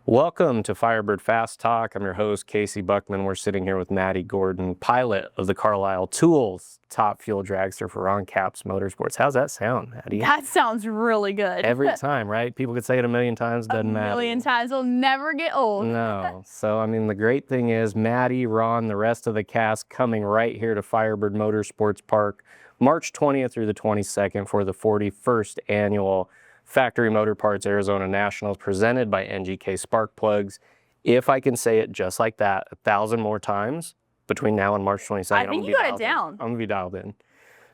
Welcome to Firebird Fast Talk. I'm your host, Casey Buckman. We're sitting here with Maddie Gordon, pilot of the Carlisle Tools top fuel dragster for Ron Capps Motorsports. How's that sound, Maddie? That sounds really good. Every time, right? People could say it a million times, doesn't matter. A million times, will never get old. No. So, I mean, the great thing is Maddie, Ron, the rest of the cast coming right here to Firebird Motorsports Park, March 20th through the 22nd for the 41st annual Factory Motor Parts Arizona Nationals presented by NGK Spark Plugs. If I can say it just like that 1,000 more times between now and March 22nd, I think you got it down. I'm gonna be dialed in.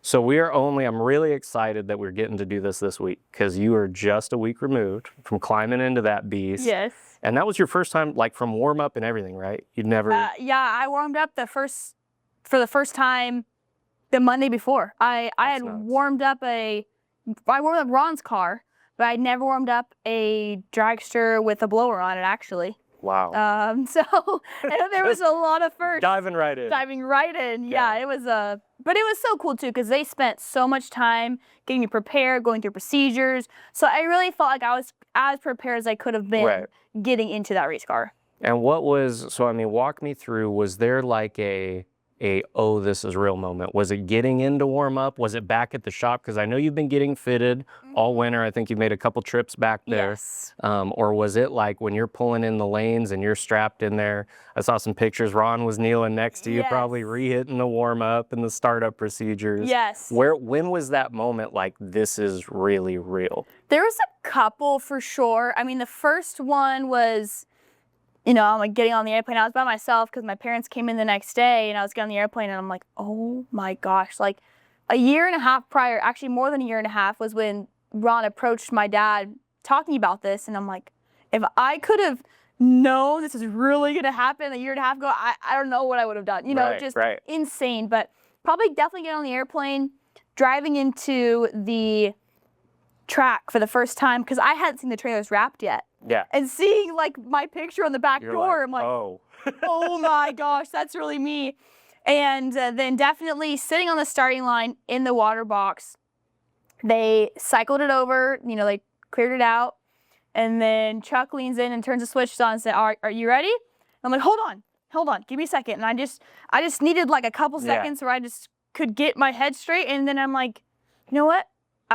So I'm really excited that we're getting to do this week because you are just a week removed from climbing into that beast. Yes. And that was your first time, like from warm up and everything, right? You'd never. Yeah, I warmed up for the first time the Monday before. I warmed up Ron's car, but I'd never warmed up a dragster with a blower on it, actually. Wow. So there was a lot of firsts. Diving right in. Yeah, it was but it was so cool too because they spent so much time getting me prepared, going through procedures. So I really felt like I was as prepared as I could have been getting into that race car. And walk me through, was there like a oh, this is real moment? Was it getting into warm up? Was it back at the shop? Because I know you've been getting fitted all winter. I think you made a couple trips back there. Yes. Or was it like when you're pulling in the lanes and you're strapped in there? I saw some pictures. Ron was kneeling next to you, probably re-hitting the warm up and the startup procedures. Yes. When was that moment like this is really real? There was a couple for sure. I mean, the first one was, I'm like getting on the airplane. I was by myself because my parents came in the next day and I was getting on the airplane and I'm like, oh my gosh. Like a year and a half prior, actually more than a year and a half, was when Ron approached my dad talking about this. And I'm like, if I could have known this is really going to happen a year and a half ago, I don't know what I would have done. Insane. But probably definitely get on the airplane, driving into the track for the first time because I hadn't seen the trailers wrapped yet. Yeah. And seeing like my picture on the back door, I'm like, oh. Oh my gosh, that's really me. And then definitely sitting on the starting line in the water box, they cycled it over, they cleared it out. And then Chuck leans in and turns the switch on and said, are you ready? I'm like, hold on, give me a second. And I just needed like a couple seconds where I just could get my head straight. And then I'm like, you know what?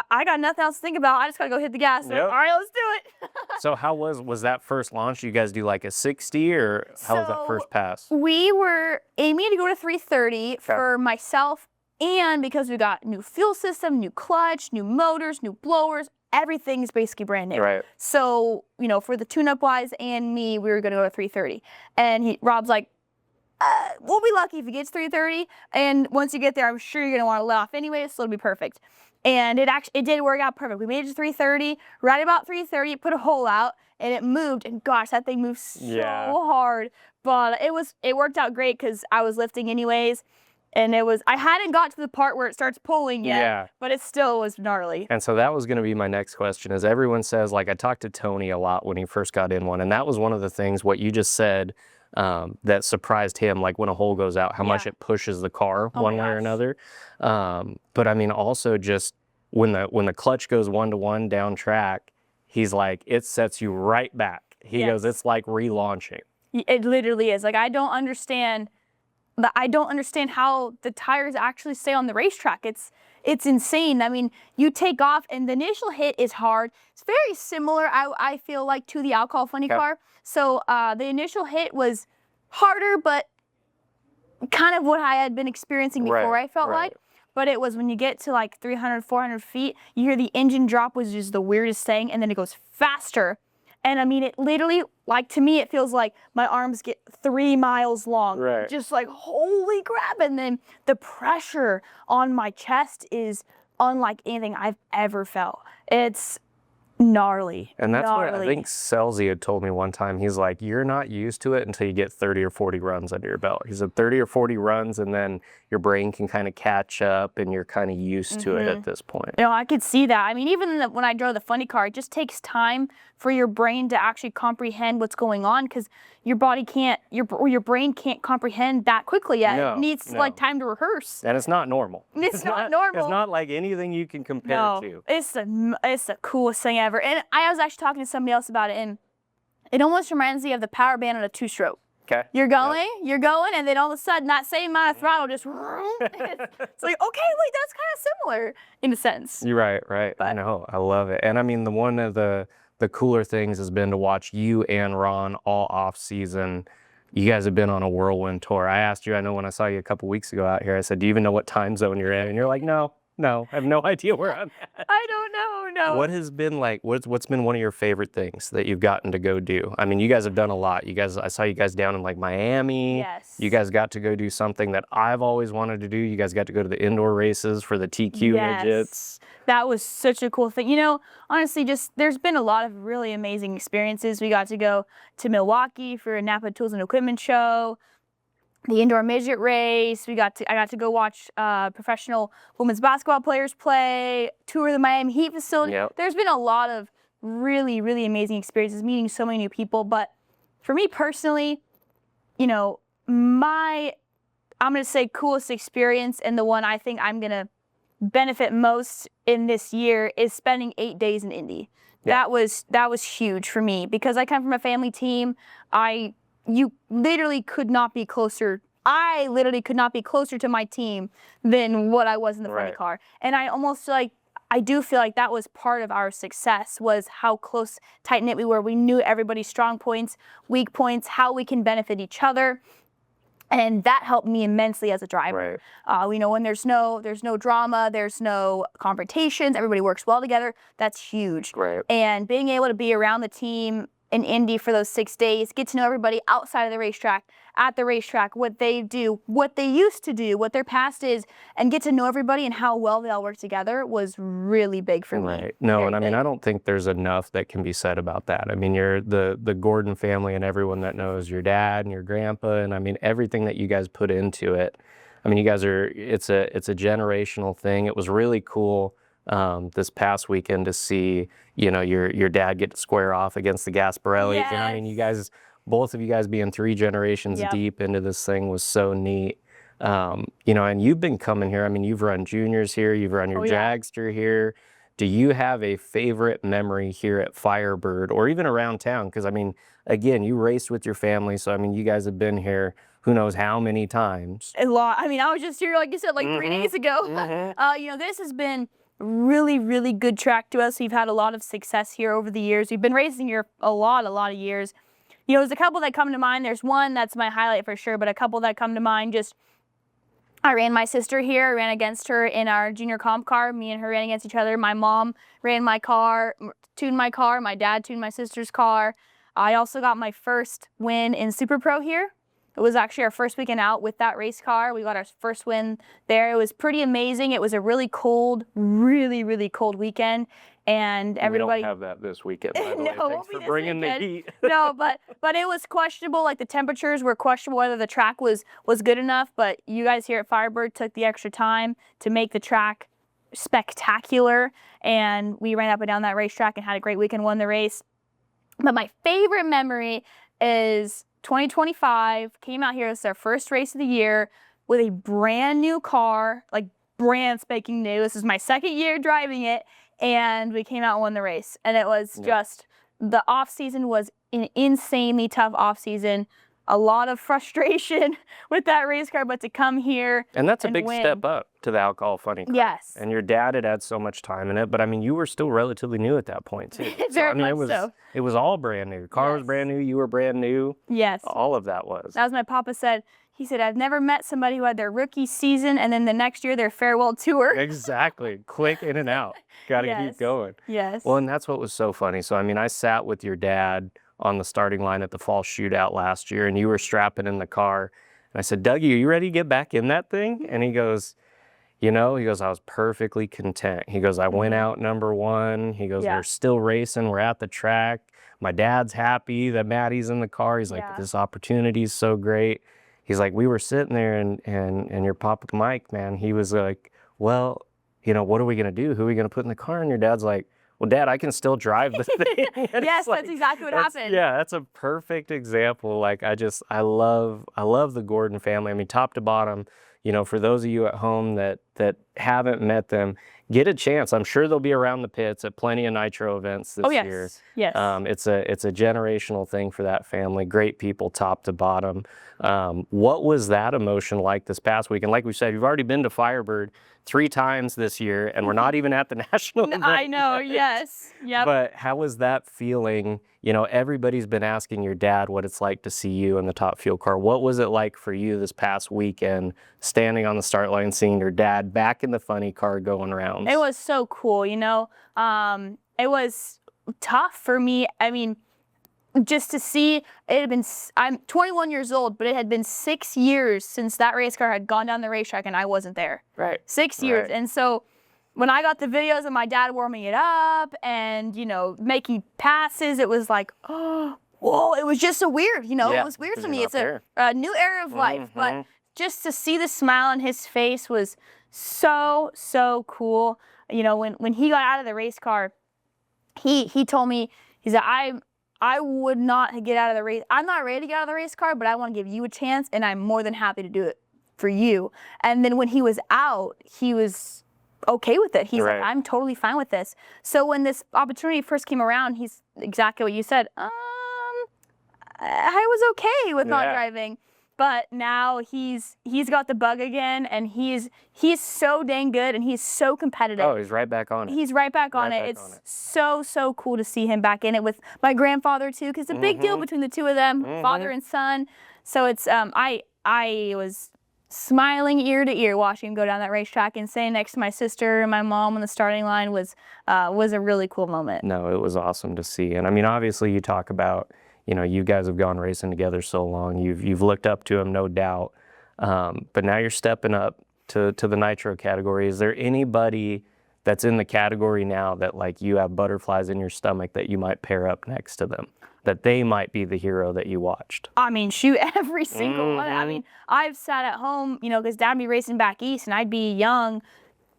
I got nothing else to think about. I just got to go hit the gas. So, all right, let's do it. So how was that first launch? You guys do like a 60 or how was that first pass? We were aiming to go to 330 for myself, and because we got new fuel system, new clutch, new motors, new blowers, everything's basically brand new. Right. So, for the tune-up wise and me, we were going to go to 330. And Rob's like, we'll be lucky if it gets 330. And once you get there, I'm sure you're going to want to let off anyway, so it'll be perfect. And it did work out perfect. We made it to 330, right about 330, it put a hole out, and it moved. And gosh, that thing moved so hard. But it worked out great because I was lifting anyways. And I hadn't got to the part where it starts pulling yet, but it still was gnarly. And so that was going to be my next question, is everyone says, like I talked to Tony a lot when he first got in one, and that was one of the things, what you just said, that surprised him, like when a hole goes out, how much it pushes the car one way or another. But I mean, also just when the clutch goes 1-to-1 down track, he's like, it sets you right back. He goes, it's like relaunching. It literally is. Like, I don't understand how the tires actually stay on the racetrack. It's insane. I mean, you take off and the initial hit is hard. It's very similar, I feel like, to the Alcohol Funny car. So the initial hit was harder, but kind of what I had been experiencing before, I felt like. But it was when you get to like 300, 400 feet, you hear the engine drop, was just the weirdest thing, and then it goes faster. And I mean, it literally, like to me, it feels like my arms get 3 miles long. Just like, holy crap. And then the pressure on my chest is unlike anything I've ever felt. It's gnarly. And that's what I think Selzy had told me one time. He's like, you're not used to it until you get 30 or 40 runs under your belt. He said 30 or 40 runs and then your brain can kind of catch up and you're kind of used to it at this point. I could see that. I mean, even when I drove the funny car, it just takes time for your brain to actually comprehend what's going on because your body can't, your brain can't comprehend that quickly yet. It needs like time to rehearse. And it's not normal. It's not normal. It's not like anything you can compare to. It's the coolest thing ever. And I was actually talking to somebody else about it, and It almost reminds me of the power band on a two-stroke. Okay. You're going, and then all of a sudden, that same amount of throttle just, it's like, okay, wait, that's kind of similar in a sense. You're right, right. I know, I love it. And I mean, one of the cooler things has been to watch you and Ron all off season. You guys have been on a whirlwind tour. I asked you, I know when I saw you a couple weeks ago out here, I said, do you even know what time zone you're in? And you're like, no, I have no idea where I'm at. I don't know, no. What has been like, what's been one of your favorite things that you've gotten to go do? I mean, you guys have done a lot. I saw you guys down in like Miami. Yes. You guys got to go do something that I've always wanted to do. You guys got to go to the indoor races for the TQ midgets. That was such a cool thing. You know, honestly, there's been a lot of really amazing experiences. We got to go to Milwaukee for a Napa Tools and Equipment show. The indoor midget race. I got to go watch professional women's basketball players play, tour the Miami Heat facility. Yep. There's been a lot of really, really amazing experiences, meeting so many new people. But for me personally, you know, I'm going to say coolest experience, and the one I think I'm going to benefit most in this year is spending 8 days in Indy. Yeah. That was huge for me because I come from a family team. You literally could not be closer. I literally could not be closer to my team than what I was in the funny car. And I do feel like that was part of our success, was how close, tight-knit we were. We knew everybody's strong points, weak points, how we can benefit each other. And that helped me immensely as a driver. You know, when there's no drama, there's no confrontations, everybody works well together. That's huge. Right. And being able to be around the team in Indy for those 6 days, get to know everybody outside of the racetrack, at the racetrack, what they do, what they used to do, what their past is, and get to know everybody and how well they all work together was really big for me. Right. No, Very and I mean, big. I don't think there's enough that can be said about that. I mean, you're the Gordon family and everyone that knows your dad and your grandpa, and I mean, everything that you guys put into it. I mean, you guys it's a generational thing. It was really cool this past weekend to see, you know, your dad get to square off against the Gasparelli. Yes. I mean, both of you guys being 3 generations deep into this thing was so neat. You know, and you've been coming here. I mean, you've run juniors here, you've run your Jagster here. Do you have a favorite memory here at Firebird or even around town? Because I mean, again, you raced with your family, so I mean, you guys have been here who knows how many times. A lot. I mean, I was just here, like you said, like 3 days ago. You know, this has been really, really good track to us. We've had a lot of success here over the years. We've been racing here a lot of years. You know, there's a couple that come to mind. There's one that's my highlight for sure, but a couple that come to mind, just I ran my sister here. I ran against her in our junior comp car. Me and her ran against each other. My mom ran my car, tuned my car. My dad tuned my sister's car. I also got my first win in Super Pro here. It was actually our first weekend out with that race car. We got our first win there. It was pretty amazing. It was a really cold, really cold weekend. And everybody... We don't have that this weekend, by the way. No, Thanks for bringing the heat. No, but it was questionable. Like, the temperatures were questionable whether the track was good enough. But you guys here at Firebird took the extra time to make the track spectacular. And we ran up and down that racetrack and had a great weekend, won the race. But my favorite memory is 2025. Came out here. It was our first race of the year with a brand new car, like brand spanking new. This is my second year driving it. And we came out and won the race. And it was just, the off season was an insanely tough off season. A lot of frustration with that race car, but to come here and that's a big step up to the alcohol funny car. Yes. And your dad had so much time in it, but I mean, you were still relatively new at that point too. Very much so. It was all brand new. Car was brand new. You were brand new. Yes. All of that was. As my papa said, he said, I've never met somebody who had their rookie season and then the next year their farewell tour. Exactly. Quick in and out. Got to keep going. Yes. Well, and that's what was so funny. So, I mean, I sat with your dad on the starting line at the fall shootout last year, and you were strapping in the car. And I said, Dougie, are you ready to get back in that thing? And he goes, you know, I was perfectly content. He goes, I went out number 1. He goes, we're still racing. We're at the track. My dad's happy that Maddie's in the car. He's like, this opportunity is so great. He's like, we were sitting there and your papa Mike, man, he was like, well, you know, what are we going to do? Who are we going to put in the car? And your dad's like, well, Dad, I can still drive the thing. Yes, like, that's exactly what happened. Yeah, that's a perfect example. Like, I love the Gordon family. I mean, top to bottom, you know, for those of you at home that haven't met them, get a chance. I'm sure they'll be around the pits at plenty of Nitro events this year. Yes. It's a generational thing for that family. Great people, top to bottom. What was that emotion like this past week? And like we said, you've already been to Firebird 3 times this year, and we're not even at the national event I know, yet. yes. Yep. But how was that feeling? You know, everybody's been asking your dad what it's like to see you in the top fuel car. What was it like for you this past weekend, standing on the start line, seeing your dad back in the funny car going around? It was so cool, you know. It was tough for me. I mean, just to see, it had been, I'm 21 years old, but it had been 6 years since that race car had gone down the racetrack and I wasn't there. Right. 6 years. Right. And so when I got the videos of my dad warming it up and, you know, making passes, it was like, oh, whoa, it was just so weird, you know, Yeah, it was weird 'cause for you're me. not It's there. a new era of life, but just to see the smile on his face was so, so cool. You know, when he got out of the race car, he told me, he said, I would not get out of the race. I'm not ready to get out of the race car, but I want to give you a chance, and I'm more than happy to do it for you. And then when he was out, he was okay with it. He's like, I'm totally fine with this. So when this opportunity first came around, he's exactly what you said. I was okay with not driving. But now he's got the bug again, and he's so dang good, and he's so competitive. Oh, he's right back on it. He's right back on it. It's so cool to see him back in it with my grandfather too, because it's a big deal between the two of them, father and son. So it's I was smiling ear to ear watching him go down that racetrack, and standing next to my sister and my mom on the starting line was a really cool moment. No, it was awesome to see. And I mean, obviously you talk about, you know, you guys have gone racing together so long. You've looked up to him, no doubt. But now you're stepping up to the Nitro category. Is there anybody that's in the category now that, like, you have butterflies in your stomach that you might pair up next to them, that they might be the hero that you watched? I mean, shoot, every single one. I mean, I've sat at home, you know, because Dad would be racing back east, and I'd be young.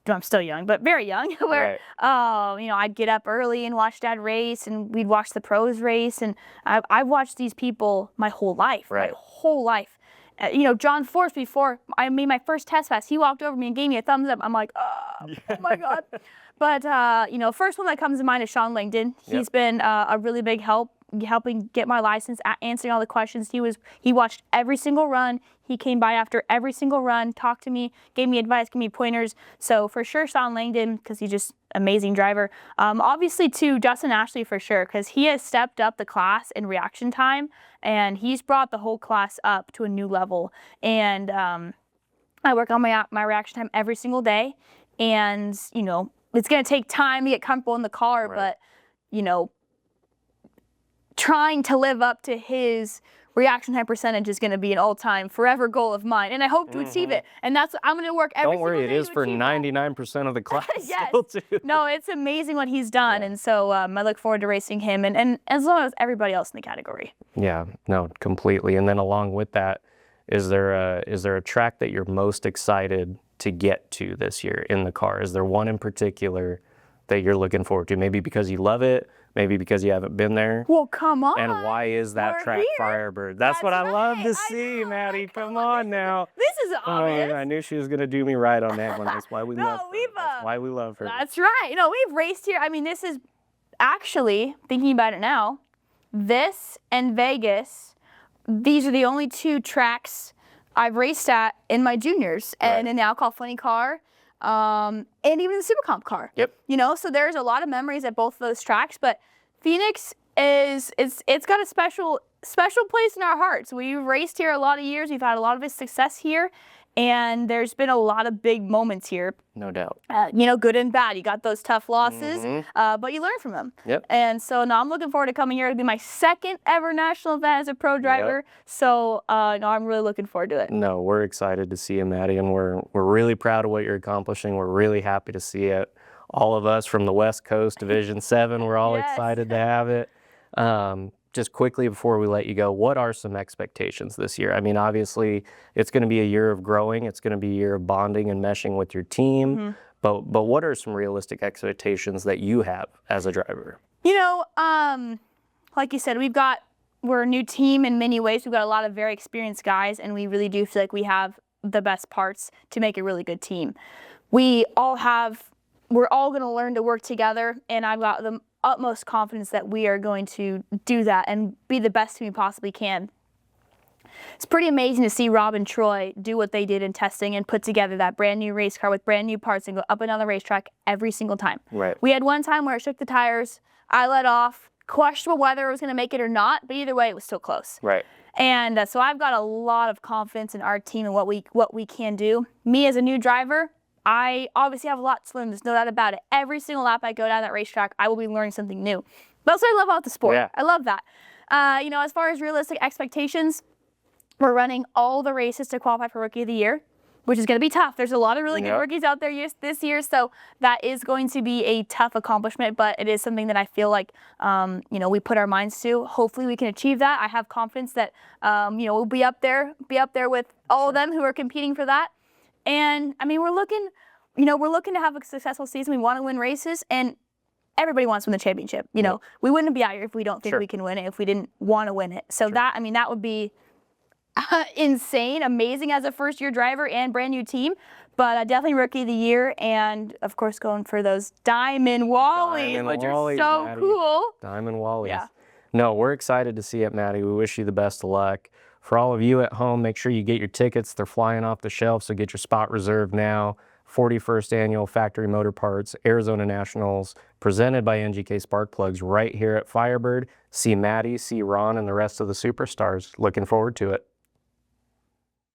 I'm still young, but very young, where, you know, I'd get up early and watch Dad race, and we'd watch the pros race, and I've watched these people my whole life, my whole life. You know, John Force, before I made my first test pass, he walked over me and gave me a thumbs up. I'm like, oh my God. But, you know, first one that comes to mind is Sean Langdon. He's been a really big help, helping get my license, answering all the questions. He watched every single run. He came by after every single run, talked to me, gave me advice, gave me pointers. So for sure, Sean Langdon, because he's just amazing driver. Obviously too, Justin Ashley for sure, because he has stepped up the class in reaction time, and he's brought the whole class up to a new level. And I work on my reaction time every single day, and you know, it's gonna take time to get comfortable in the car, but you know, trying to live up to his reaction time percentage is going to be an all-time forever goal of mine, and I hope to achieve it. And that's I'm going to work every single day. Don't worry, it is for 99% of the class. Still too. No, it's amazing what he's done, and so I look forward to racing him, and as long as everybody else in the category. Yeah, no, completely. And then along with that, is there a track that you're most excited to get to this year in the car? Is there one in particular that you're looking forward to? Maybe because you love it, maybe because you haven't been there. Well, come on. And why is that track Firebird? That's what I love to see, Maddie. Come on now. This is obvious. Oh, I knew she was going to do me right on that one. That's why we love her. That's why we love her. That's right. You know, we've raced here. I mean, this is actually, thinking about it now, this and Vegas, these are the only 2 tracks I've raced at in my juniors, and in the Alcohol Funny car. And even the Super Comp car. Yep. You know, so there's a lot of memories at both of those tracks, but Phoenix it's got a special place in our hearts. We've raced here a lot of years. We've had a lot of success here, and there's been a lot of big moments here. No doubt. You know, good and bad. You got those tough losses, but you learn from them. Yep. And so now I'm looking forward to coming here. It'll be my 2nd ever national event as a pro driver. So no, I'm really looking forward to it. No, we're excited to see you, Maddie, and we're really proud of what you're accomplishing. We're really happy to see it. All of us from the West Coast, Division 7, we're all excited to have it. Just quickly before we let you go, what are some expectations this year? I mean, obviously, it's going to be a year of growing. It's going to be a year of bonding and meshing with your team. But what are some realistic expectations that you have as a driver? You know, like you said, we're a new team in many ways. We've got a lot of very experienced guys, and we really do feel like we have the best parts to make a really good team. we're all going to learn to work together, and I've got the utmost confidence that we are going to do that and be the best team we possibly can. It's pretty amazing to see Rob and Troy do what they did in testing and put together that brand new race car with brand new parts and go up and down the racetrack every single time. Right. We had one time where it shook the tires, I let off, questionable whether I was going to make it or not, but either way, it was still close. Right. And so I've got a lot of confidence in our team and what we can do. Me as a new driver, I obviously have a lot to learn. There's no doubt about it. Every single lap I go down that racetrack, I will be learning something new. But that's what I love about the sport. Yeah. I love that. As far as realistic expectations, we're running all the races to qualify for Rookie of the Year, which is going to be tough. There's a lot of really good rookies out there this year, so that is going to be a tough accomplishment, but it is something that I feel like, we put our minds to. Hopefully we can achieve that. I have confidence that, we'll be up there with all of them who are competing for that. And, we're looking to have a successful season. We want to win races, and everybody wants to win the championship. We wouldn't be out here if we don't think we can win it, if we didn't want to win it. So that would be insane, amazing as a first-year driver and brand new team, but definitely Rookie of the Year, and of course going for those Diamond Wallies, which are so Maddie. cool. Diamond Wallies. Yeah. No, we're excited to see it, Maddie. We wish you the best of luck. For all of you at home, make sure you get your tickets. They're flying off the shelf, so get your spot reserved now. 41st Annual Factory Motor Parts Arizona Nationals, presented by NGK Spark Plugs right here at Firebird. See Maddie, see Ron, and the rest of the superstars. Looking forward to it.